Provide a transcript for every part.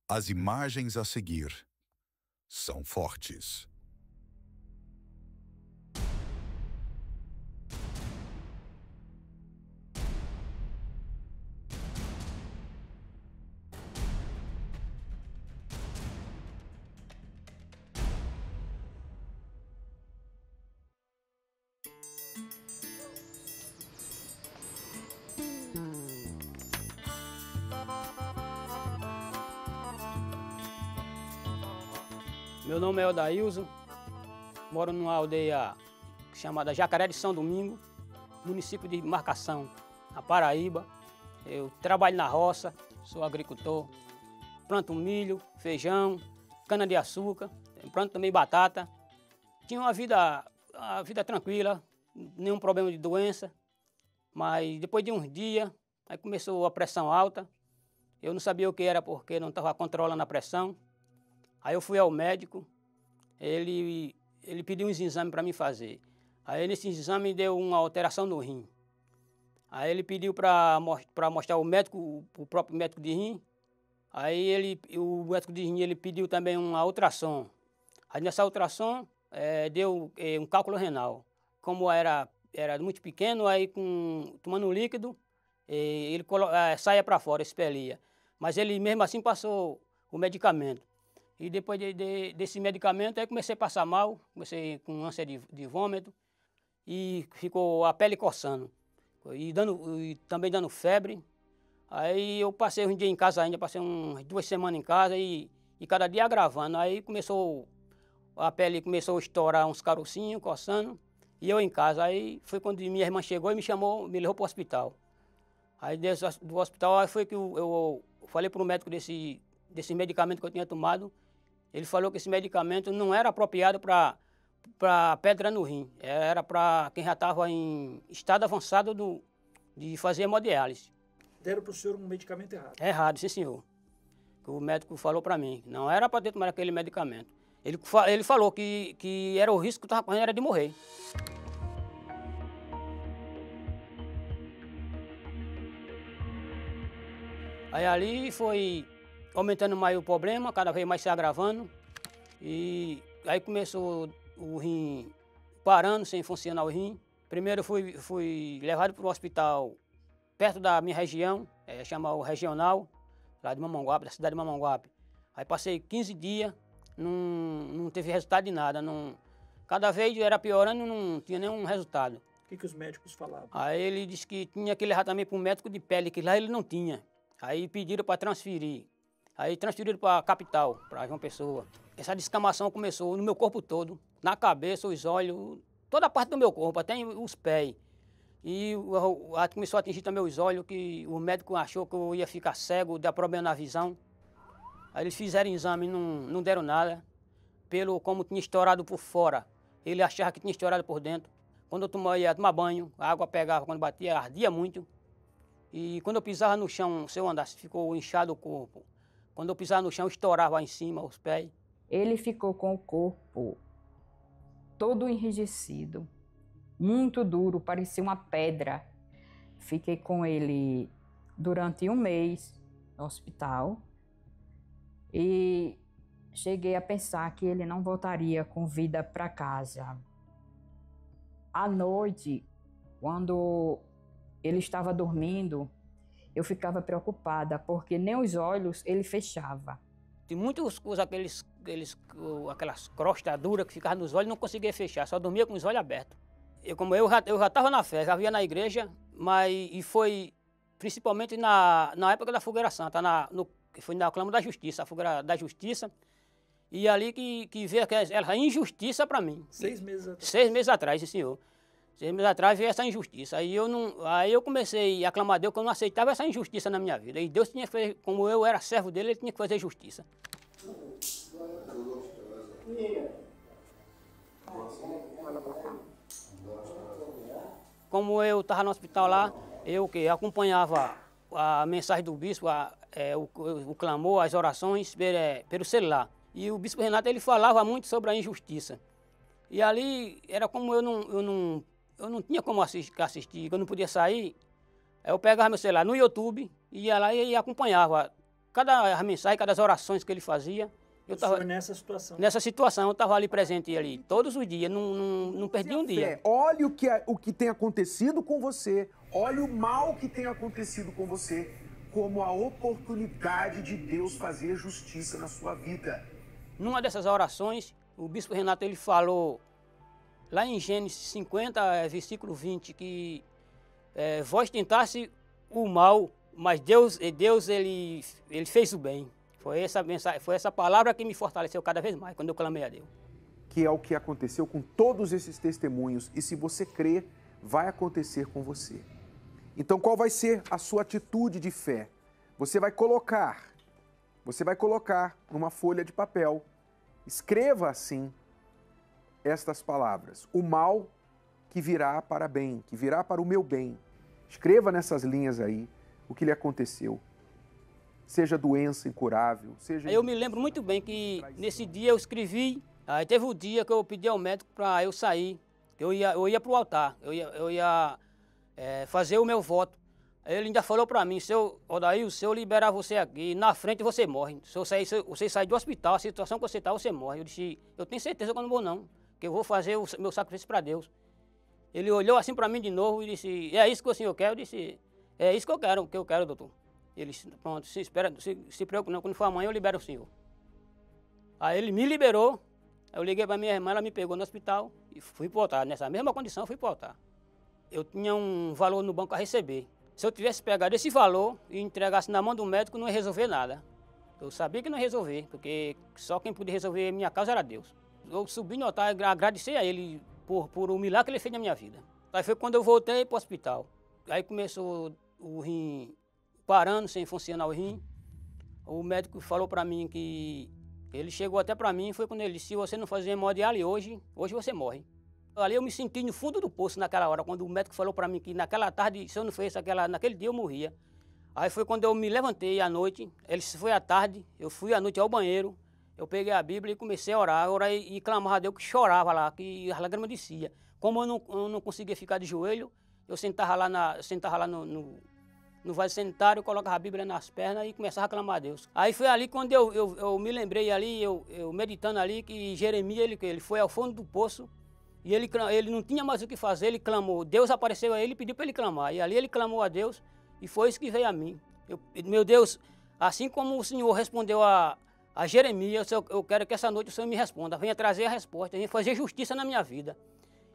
As imagens a seguir são fortes. Meu nome é Odailson, moro numa aldeia chamada Jacaré de São Domingo, município de Marcação, na Paraíba. Eu trabalho na roça, sou agricultor, planto milho, feijão, cana-de-açúcar, planto também batata. Tinha uma vida tranquila, nenhum problema de doença, mas depois de uns dias, aí começou a pressão alta. Eu não sabia o que era porque não estava controlando a pressão. Aí eu fui ao médico, ele pediu uns exames para mim fazer. Aí nesse exame deu uma alteração no rim. Aí ele pediu para mostrar o médico, o próprio médico de rim. Aí o médico de rim ele pediu também uma ultrassom. Aí nessa ultrassom deu um cálculo renal. Como era muito pequeno, aí tomando líquido, ele saia para fora, expelia. Mas ele mesmo assim passou o medicamento. E depois desse medicamento, aí comecei a passar mal, comecei com ânsia de vômito e ficou a pele coçando e também dando febre. Aí eu passei um dia em casa ainda, passei umas 2 semanas em casa e cada dia agravando. Aí a pele começou a estourar uns carocinhos, coçando, e eu em casa. Aí foi quando minha irmã chegou e me chamou, me levou para o hospital. Aí do hospital aí foi que eu falei para o médico desse medicamento que eu tinha tomado. Ele falou que esse medicamento não era apropriado para pedra no rim, era para quem já estava em estado avançado de fazer hemodiálise. Deram para o senhor um medicamento errado? Errado, sim senhor. Que o médico falou para mim, não era para ter tomado aquele medicamento. Ele falou que era o risco que eu estava correndo, era de morrer. Aí ali foi aumentando mais o problema, cada vez mais se agravando. E aí começou o rim parando, sem funcionar o rim. Primeiro eu fui levado para o hospital perto da minha região, chama o Regional, lá de Mamanguape, da cidade de Mamanguape. Aí passei 15 dias, não teve resultado de nada. Cada vez era piorando, não tinha nenhum resultado. O que os médicos falavam? Aí ele disse que tinha que levar também para um médico de pele, que lá ele não tinha. Aí pediram para transferir. Aí transferiram para a capital, para João Pessoa. Essa descamação começou no meu corpo todo, na cabeça, os olhos, toda a parte do meu corpo, até os pés. E começou a atingir também os olhos, que o médico achou que eu ia ficar cego, dar problema na visão. Aí eles fizeram exame, não deram nada, como tinha estourado por fora. Ele achava que tinha estourado por dentro. Quando eu ia tomar banho, a água pegava, quando batia, ardia muito. E quando eu pisava no chão, se eu andasse, ficou inchado o corpo. Quando eu pisava no chão, estourava em cima os pés. Ele ficou com o corpo todo enrijecido, muito duro, parecia uma pedra. Fiquei com ele durante 1 mês no hospital e cheguei a pensar que ele não voltaria com vida para casa. À noite, quando ele estava dormindo, eu ficava preocupada, porque nem os olhos ele fechava. Tem muitas coisas, aquelas crostas duras que ficavam nos olhos, não conseguia fechar, só dormia com os olhos abertos. Eu já estava na fé, já via na igreja, e foi principalmente na época da Fogueira Santa, que foi na Clama da Justiça, a Fogueira da Justiça, e ali que veio essa injustiça para mim. 6 meses atrás? 6 meses atrás, sim senhor. 6 meses atrás veio essa injustiça. Aí eu comecei a clamar a Deus que eu não aceitava essa injustiça na minha vida. E Deus tinha que fazer, como eu era servo dele, ele tinha que fazer justiça. Como eu estava no hospital lá, eu acompanhava a mensagem do bispo, o clamor, as orações pelo celular. E o bispo Renato ele falava muito sobre a injustiça. E ali era como eu não tinha como assistir, eu não podia sair. Aí eu pegava meu celular no YouTube, ia lá e acompanhava cada mensagem, cada orações que ele fazia, eu O estava senhor nessa situação. nessa situação, eu estava ali presente ali, todos os dias, não perdi um dia. Olha o que tem acontecido com você, olha o mal que tem acontecido com você, como a oportunidade de Deus fazer justiça na sua vida. Numa dessas orações, o bispo Renato ele falou, lá em Gênesis 50, versículo 20, que vós tentasse o mal, mas Deus ele fez o bem. Foi essa mensagem, foi essa palavra que me fortaleceu cada vez mais, quando eu clamei a Deus. Que é o que aconteceu com todos esses testemunhos, e se você crer, vai acontecer com você. Então, qual vai ser a sua atitude de fé? Você vai colocar numa folha de papel, escreva assim estas palavras: o mal que virá para bem, que virá para o meu bem. Escreva nessas linhas aí o que lhe aconteceu. Seja doença incurável, seja... Eu me lembro muito bem que nesse dia eu escrevi, aí teve o dia que eu pedi ao médico para eu sair, eu ia para o altar, eu ia fazer o meu voto. Aí ele ainda falou para mim, seu Odair, se eu liberar você aqui, na frente você morre. Se você sair do hospital, a situação que você está, você morre. Eu disse, eu tenho certeza que eu não vou não, que eu vou fazer o meu sacrifício para Deus. Ele olhou assim para mim de novo e disse, é isso que o senhor quer? Eu disse, é isso que eu quero, doutor. Ele disse, pronto, se preocupe não, quando for amanhã eu libero o senhor. Aí ele me liberou, eu liguei para minha irmã, ela me pegou no hospital e fui para o altar. Nessa mesma condição, eu fui para o altar. Eu tinha um valor no banco a receber. Se eu tivesse pegado esse valor e entregasse na mão do médico, não ia resolver nada. Eu sabia que não ia resolver, porque só quem podia resolver a minha causa era Deus. Eu subi no altar e agradeci a ele por o milagre que ele fez na minha vida. Aí foi quando eu voltei para o hospital. Aí começou o rim parando, sem funcionar o rim. O médico falou para mim que... Ele chegou até para mim, foi quando ele disse, se você não fazer hemodiálise hoje você morre. Ali eu me senti no fundo do poço naquela hora, quando o médico falou para mim que naquela tarde, se eu não fizesse naquele dia eu morria. Aí foi quando eu me levantei à noite, ele foi à tarde, eu fui à noite ao banheiro, eu peguei a Bíblia e comecei a orar e clamava a Deus, que chorava lá, que as lágrimas desciam. Como eu não conseguia ficar de joelho, eu sentava lá no vaso sanitário, colocava a Bíblia nas pernas e começava a clamar a Deus. Aí foi ali quando eu me lembrei ali, eu meditando ali, que Jeremias, ele foi ao fundo do poço e ele não tinha mais o que fazer, ele clamou. Deus apareceu a ele e pediu para ele clamar. E ali ele clamou a Deus e foi isso que veio a mim. Meu Deus, assim como o Senhor respondeu a Jeremias, eu quero que essa noite o Senhor me responda, venha trazer a resposta, venha fazer justiça na minha vida.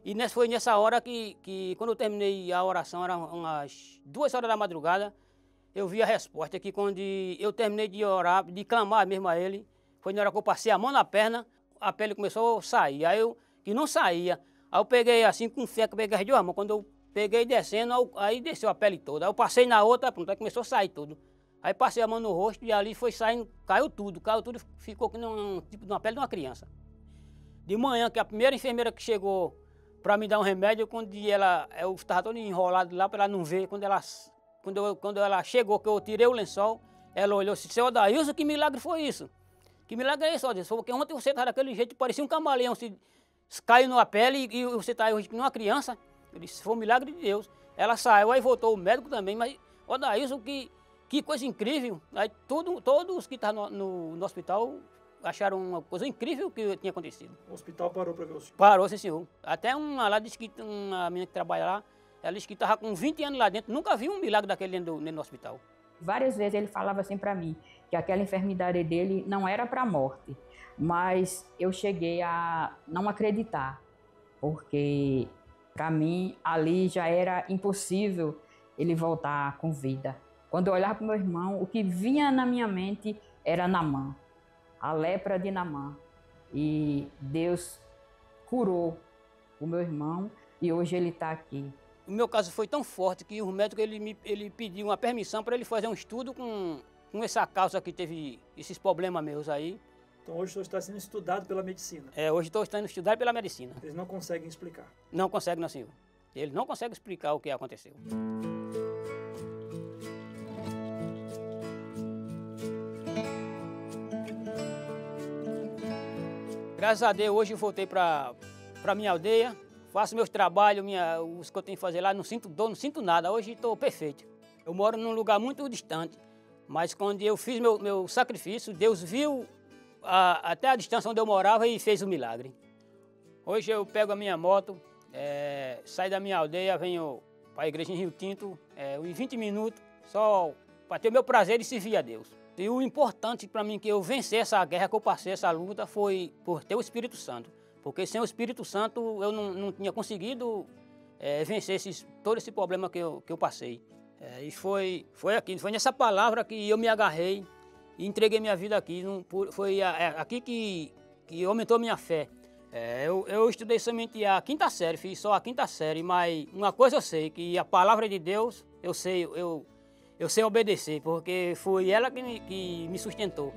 E foi nessa hora que quando eu terminei a oração, eram umas 2 horas da madrugada, eu vi a resposta, que quando eu terminei de orar, de clamar mesmo a ele, foi na hora que eu passei a mão na perna, a pele começou a sair, que não saía. Aí eu peguei assim, com fé, que eu peguei as 2 mãos, quando eu peguei descendo, aí desceu a pele toda. Aí eu passei na outra, pronto, aí começou a sair tudo. Aí passei a mão no rosto e ali foi saindo, caiu tudo, ficou como tipo de uma pele de uma criança. De manhã, que a primeira enfermeira que chegou para me dar um remédio, quando eu estava todo enrolado lá para ela não ver, quando ela chegou, que eu tirei o lençol, ela olhou e disse, seu Odailson, que milagre foi isso? Que milagre é esse, ó? Porque ontem você estava daquele jeito, parecia um camaleão, se caiu na pele e você está hoje como uma criança. Eu disse, foi um milagre de Deus. Ela saiu, aí voltou o médico também, mas, Odailson, que coisa incrível. Aí todos que estavam no hospital acharam uma coisa incrível que tinha acontecido. O hospital parou para ver o senhor? Parou, sim, senhor. Até uma menina que trabalha lá, ela disse que estava com 20 anos lá dentro, nunca viu um milagre daquele dentro do hospital. Várias vezes ele falava assim para mim, que aquela enfermidade dele não era para a morte, mas eu cheguei a não acreditar, porque para mim ali já era impossível ele voltar com vida. Quando eu olhava para o meu irmão, o que vinha na minha mente era Naamã, a lepra de Naamã. E Deus curou o meu irmão e hoje ele está aqui. O meu caso foi tão forte que o médico ele pediu uma permissão para ele fazer um estudo com essa causa que teve esses problemas meus aí. Então hoje o senhor está sendo estudado pela medicina. Hoje estou sendo estudado pela medicina. Eles não conseguem explicar. Não consegue, não, senhor. Ele não consegue explicar o que aconteceu. Graças a Deus, hoje eu voltei para minha aldeia, faço meus trabalhos, os que eu tenho que fazer lá, não sinto dor, não sinto nada. Hoje estou perfeito. Eu moro num lugar muito distante, Mas quando eu fiz meu sacrifício, Deus viu até a distância onde eu morava e fez o milagre. Hoje eu pego a minha moto, saio da minha aldeia, venho para a igreja em Rio Tinto, em 20 minutos, só para ter o meu prazer de servir a Deus. E o importante para mim que eu venci essa guerra, que eu passei essa luta, foi por ter o Espírito Santo. Porque sem o Espírito Santo eu não tinha conseguido vencer todo esse problema que eu passei. E foi nessa palavra que eu me agarrei e entreguei minha vida aqui. Foi aqui que aumentou minha fé. Eu estudei somente a 5ª série, fiz só a 5ª série, mas uma coisa eu sei, que a palavra de Deus, eu sei obedecer, porque foi ela que me sustentou.